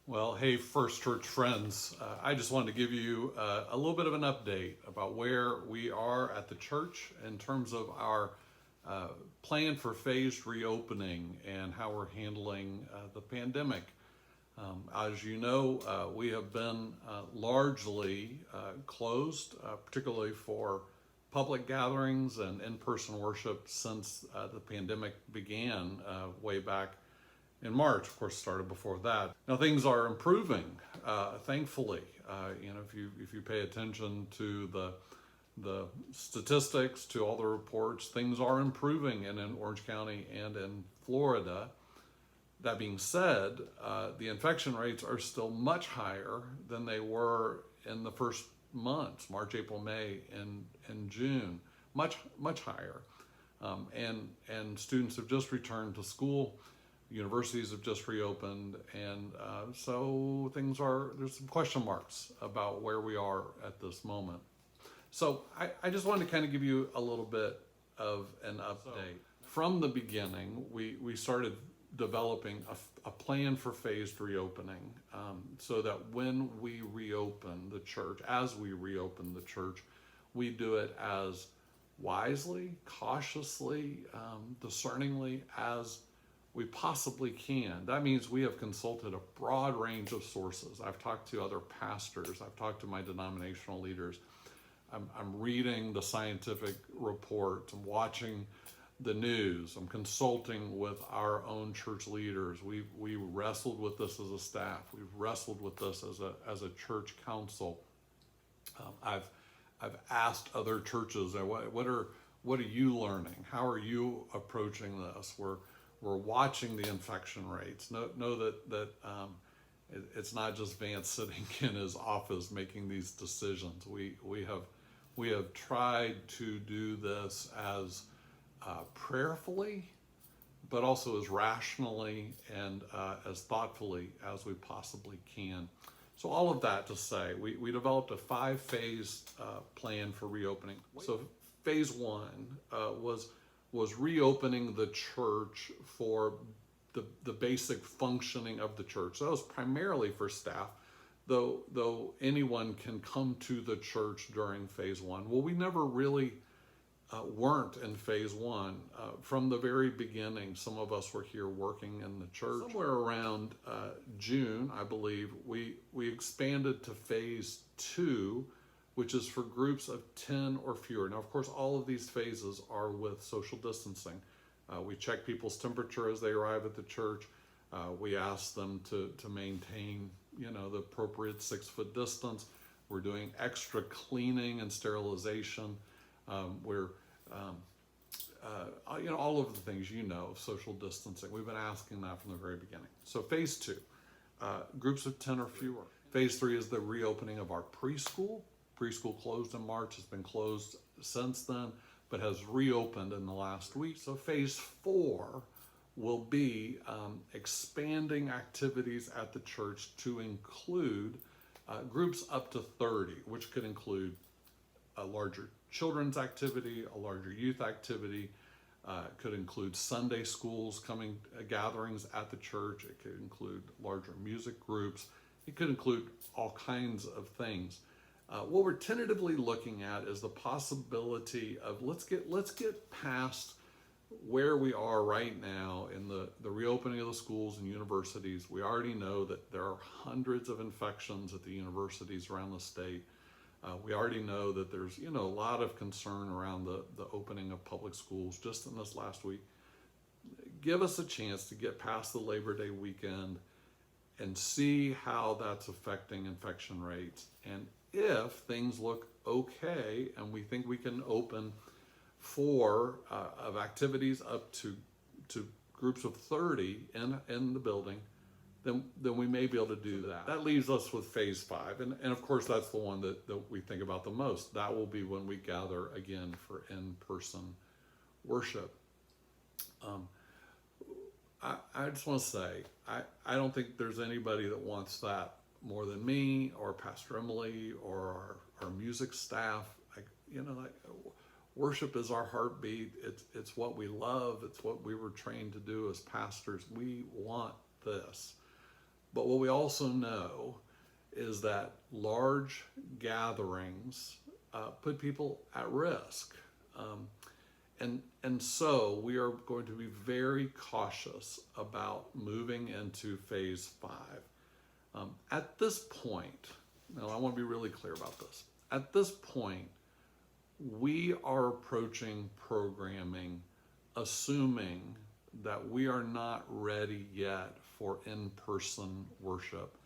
Well, hey, First Church friends, I just wanted to give you a little bit of an update about where we are at the church in terms of our uh, plan for phased reopening and how we're handling the pandemic. As you know, we have been largely closed, particularly for public gatherings and in-person worship since the pandemic began way back in March. Of course, started before that. Now things are improving, thankfully. If you pay attention to the statistics, to all the reports, things are improving in Orange County and in Florida. That being said, the infection rates are still much higher than they were in the first months, March, April, May, and June, much higher. And students have just returned to school. Universities have just reopened, and so there's some question marks about where we are at this moment. So I just wanted to kind of give you a little bit of an update. From the beginning, we started developing a plan for phased reopening, so that when we reopen the church, as we reopen the church, we do it as wisely, cautiously, discerningly as we possibly can. That means we have consulted a broad range of sources. I've talked to other pastors, I've talked to my denominational leaders, I'm reading the scientific reports, I'm watching the news, I'm consulting with our own church leaders. We wrestled with this as a staff, we've wrestled with this as a church council. I've asked other churches, what are you learning? How are you approaching this? We're watching the infection rates. Know that it's not just Vance sitting in his office making these decisions. We have tried to do this as prayerfully, but also as rationally and as thoughtfully as we possibly can. So all of that to say, we developed a 5-phase plan for reopening. So phase one was reopening the church for the basic functioning of the church. So that was primarily for staff, though anyone can come to the church during phase one. Well, we never really weren't in phase one. From the very beginning, some of us were here working in the church. Somewhere around June, I believe, we expanded to phase two, which is for groups of 10 or fewer. Now, of course, all of these phases are with social distancing. We check people's temperature as they arrive at the church. We ask them to maintain, the appropriate 6-foot distance. We're doing extra cleaning and sterilization. All of the things of social distancing. We've been asking that from the very beginning. So phase two, groups of 10 or fewer. Phase three is the reopening of our preschool. Preschool closed in March, has been closed since then, but has reopened in the last week. So phase four will be expanding activities at the church to include groups up to 30, which could include a larger children's activity, a larger youth activity, could include Sunday schools gatherings at the church. It could include larger music groups. It could include all kinds of things. What we're tentatively looking at is the possibility of let's get past where we are right now in the reopening of the schools and universities. We already know that there are hundreds of infections at the universities around the state. We already know that there's a lot of concern around the opening of public schools just in this last week. Give us a chance to get past the Labor Day weekend and see how that's affecting infection rates. And if things look okay and we think we can open for of activities up to groups of 30 in the building, then we may be able to do that. That leaves us with phase five. And of course, that's the one that we think about the most. That will be when we gather again for in-person worship. I just want to say, I don't think there's anybody that wants that more than me or Pastor Emily or our music staff. Worship is our heartbeat. It's what we love. It's what we were trained to do as pastors. We want this. But what we also know is that large gatherings put people at risk. And so we are going to be very cautious about moving into phase 5. At this point, now I want to be really clear about this. At this point, we are approaching programming assuming that we are not ready yet for in-person worship.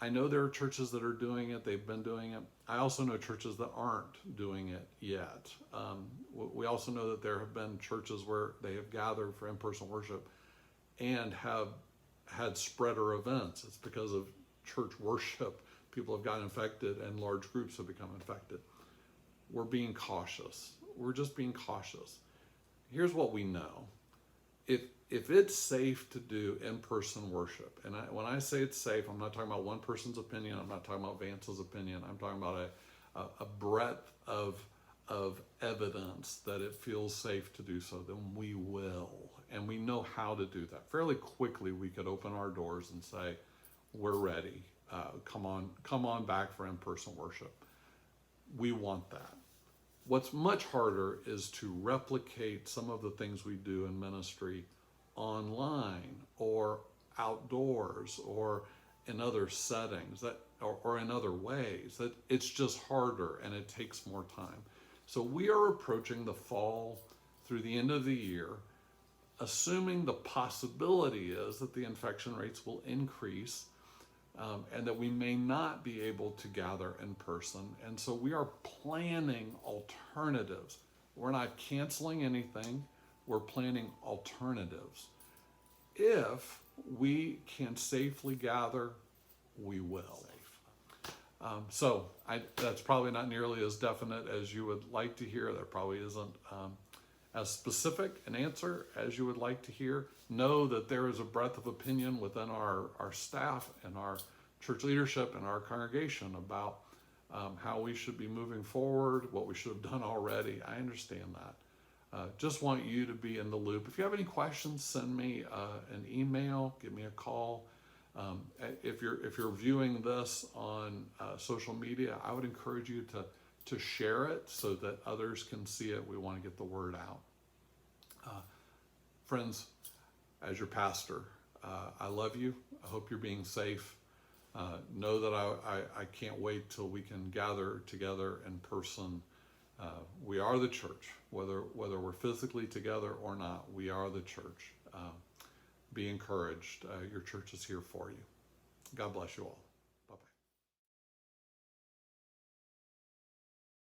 I know there are churches that are doing it, they've been doing it. I also know churches that aren't doing it yet. We also know that there have been churches where they have gathered for in-person worship and have had spreader events. It's because of church worship, people have gotten infected and large groups have become infected. We're being cautious. We're just being cautious. Here's what we know. If it's safe to do in-person worship, and when I say it's safe, I'm not talking about one person's opinion, I'm not talking about Vance's opinion, I'm talking about a breadth of evidence that it feels safe to do so, then we will. And we know how to do that. Fairly quickly we could open our doors and say, we're ready. Come on back for in-person worship. We want that. What's much harder is to replicate some of the things we do in ministry online or outdoors or in other settings or in other ways. That it's just harder and it takes more time. So we are approaching the fall through the end of the year, assuming the possibility is that the infection rates will increase and that we may not be able to gather in person. And so we are planning alternatives. We're not canceling anything. We're planning alternatives. If we can safely gather, we will. That's probably not nearly as definite as you would like to hear. There probably isn't as specific an answer as you would like to hear. Know that there is a breadth of opinion within our staff and our church leadership and our congregation about how we should be moving forward, what we should have done already. I understand that. Just want you to be in the loop. If you have any questions, send me an email, give me a call. If you're viewing this on social media, I would encourage you to share it so that others can see it. We want to get the word out. Friends, as your pastor, I love you. I hope you're being safe. Know that I can't wait till we can gather together in person. We are the church, whether we're physically together or not. We are the church. Be encouraged. Your church is here for you. God bless you all.